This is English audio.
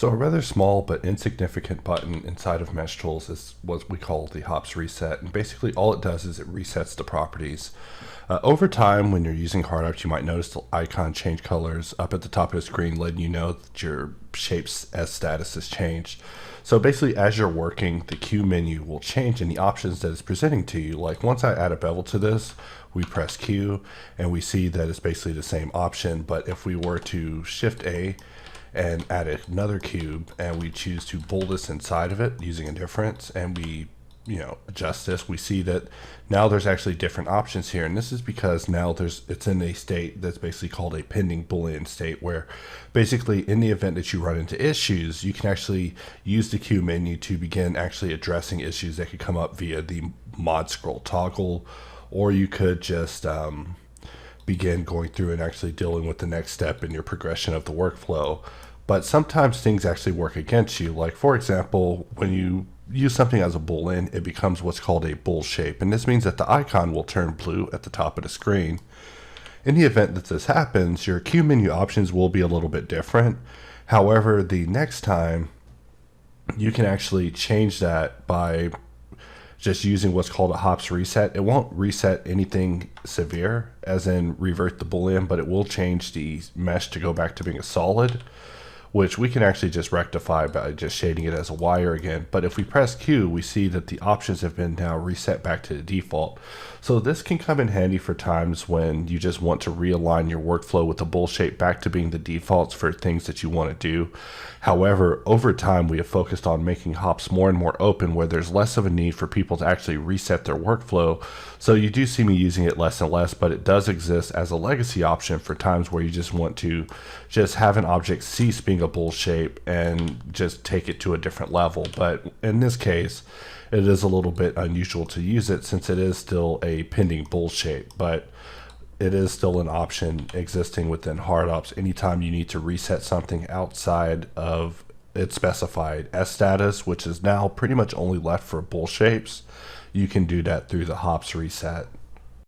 So a rather small but insignificant button inside of Mesh Tools is what we call the hops reset. And basically all it does is it resets the properties. Over time, when you're using hardops, you might notice the icon change colors up at the top of the screen, letting you know that your shape's S status has changed. So basically, as you're working, the Q menu will change in the options that it's presenting to you. Like once I add a bevel to this, we press Q and we see that it's basically the same option. But if we were to Shift A and add another cube and we choose to bold this inside of it using a difference, and we adjust this, we see that now there's actually different options here. And this is because now it's in a state that's basically called a pending Boolean state, where basically in the event that you run into issues, you can actually use the Q menu to begin actually addressing issues that could come up via the mod scroll toggle, or you could just begin going through and actually dealing with the next step in your progression of the workflow. But sometimes things actually work against you. Like for example, when you use something as a boolean, it becomes what's called a bool shape. And this means that the icon will turn blue at the top of the screen. In the event that this happens, your Q menu options will be a little bit different. However, the next time you can actually change that by just using what's called a hops reset. It won't reset anything severe, as in revert the boolean, but it will change the mesh to go back to being a solid, which we can actually just rectify by just shading it as a wire again. But if we press Q, we see that the options have been now reset back to the default. So this can come in handy for times when you just want to realign your workflow with the bool shape back to being the defaults for things that you want to do. However, over time, we have focused on making hops more and more open, where there's less of a need for people to actually reset their workflow. So you do see me using it less and less, but it does exist as a legacy option for times where you just want to just have an object cease being a bool shape and just take it to a different level. But in this case, it is a little bit unusual to use it since it is still a pending bool shape, but it is still an option existing within hardops. Anytime you need to reset something outside of its specified S status, which is now pretty much only left for bool shapes, you can do that through the hops reset.